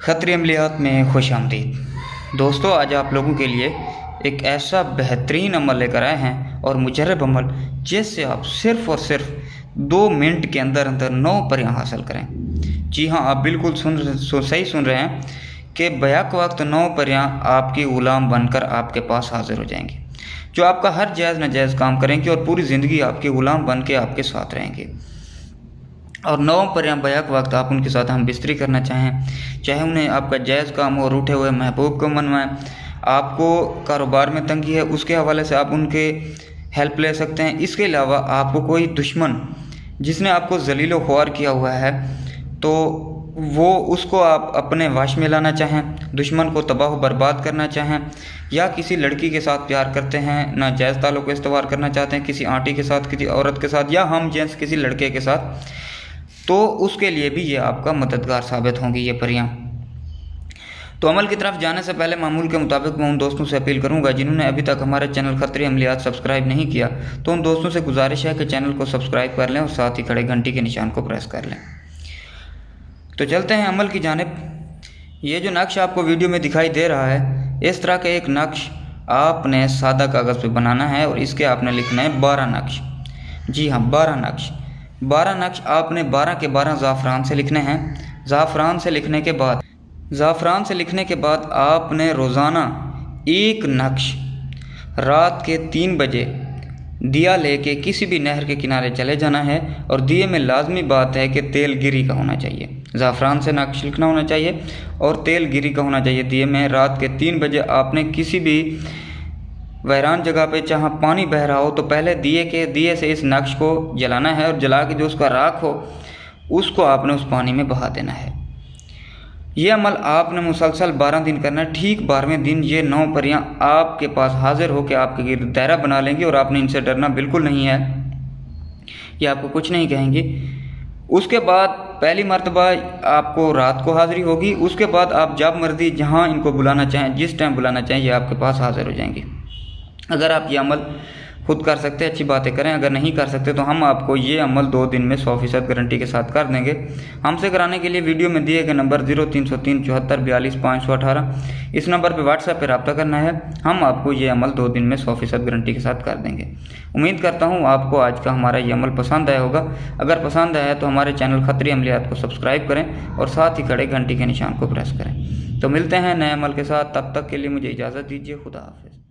खतरी अमलियात में खुश आमदीद। दोस्तों, आज आप लोगों के लिए एक ऐसा बेहतरीन अमल लेकर आए हैं और मुजर्रब अमल जिससे आप सिर्फ़ और सिर्फ 2 मिनट के अंदर अंदर 9 परियां हासिल करें। जी हाँ, आप बिल्कुल सही सुन रहे हैं कि बैक वक्त 9 परियां आपकी ग़ुलाम बनकर आपके पास हाजिर हो जाएंगी, जो आपका हर जायज़ नाजायज़ काम करेंगी और पूरी ज़िंदगी आपके ग़ुलाम बन के आपके साथ रहेंगी। और 9 परियां बैक वक्त आप उनके साथ हम बिस्तरी करना चाहें, चाहे उन्हें आपका जायज़ काम हो, रूठे हुए महबूब को मनवाएं, आपको कारोबार में तंगी है उसके हवाले से आप उनके हेल्प ले सकते हैं। इसके अलावा आपको कोई दुश्मन जिसने आपको ज़लील व ख्वार किया हुआ है तो वो उसको आप अपने वश में लाना चाहें, दुश्मन को तबाह बर्बाद करना चाहें, या किसी लड़की के साथ प्यार करते हैं, नाजायज़ ताल्लुक़ इस्तवार करना चाहते हैं किसी आंटी के साथ, किसी औरत के साथ, या हम जेंट्स किसी लड़के के साथ, तो उसके लिए भी ये आपका मददगार साबित होंगी ये परियां। तो अमल की तरफ जाने से पहले मामूल के मुताबिक मैं उन दोस्तों से अपील करूंगा जिन्होंने अभी तक हमारे चैनल खतरी अमलियात सब्सक्राइब नहीं किया, तो उन दोस्तों से गुजारिश है कि चैनल को सब्सक्राइब कर लें और साथ ही खड़े घंटी के निशान को प्रेस कर लें। तो चलते हैं अमल की जानिब। ये जो नक्श आपको वीडियो में दिखाई दे रहा है, इस तरह का एक नक्श आपने सादा कागज़ पे बनाना है और इसके आपने लिखना है 12 नक्श। जी हाँ, 12 नक्श। 12 नक्श आपने 12 के 12 ज़ाफ़रान से लिखने हैं। ज़ाफ़रान से लिखने के बाद आपने रोज़ाना एक नक्श रात के 3 बजे दिया लेके किसी भी नहर के किनारे चले जाना है, और दिए में लाजमी बात है कि तेल गिरी का होना चाहिए। ज़ाफ़रान से नक्श लिखना होना चाहिए और तेल गिरी का होना चाहिए दिए में। रात के 3 बजे आपने किसी भी वैरान जगह पे जहाँ पानी बह रहा हो तो पहले दिए से इस नक्श को जलाना है, और जला के जो उसका राख हो उसको आपने उस पानी में बहा देना है। ये अमल आपने मुसलसल 12 दिन करना है। ठीक 12वें दिन ये 9 परियां आपके पास हाजिर हो के आपके गिर्द दायरा बना लेंगी, और आपने इनसे डरना बिल्कुल नहीं है, ये आपको कुछ नहीं कहेंगी। उसके बाद पहली मरतबा आपको रात को हाज़िरी होगी, उसके बाद आप जब मर्ज़ी जहाँ इनको बुलाना चाहें, जिस टाइम बुलाना चाहें, ये आपके पास हाज़िर हो जाएंगी। अगर आप ये अमल खुद कर सकते हैं अच्छी बातें करें, अगर नहीं कर सकते तो हम आपको ये अमल 2 दिन में 100% गारंटी के साथ कर देंगे। हमसे कराने के लिए वीडियो में दिए गए नंबर 0303 74 42 518 इस नंबर पर व्हाट्सएप पर रब्ता करना है। हम आपको ये अमल 2 दिन में 100% गारंटी के साथ कर देंगे। उम्मीद करता हूँ आपको आज का हमारा ये अमल पसंद आया होगा। अगर पसंद आया तो हमारे चैनल खतरी अमलियात को सब्सक्राइब करें और साथ ही खड़े घंटी के निशान को प्रेस करें। तो मिलते हैं नए अमल के साथ, तब तक के लिए मुझे इजाज़त दीजिए। खुदा हाफिज़।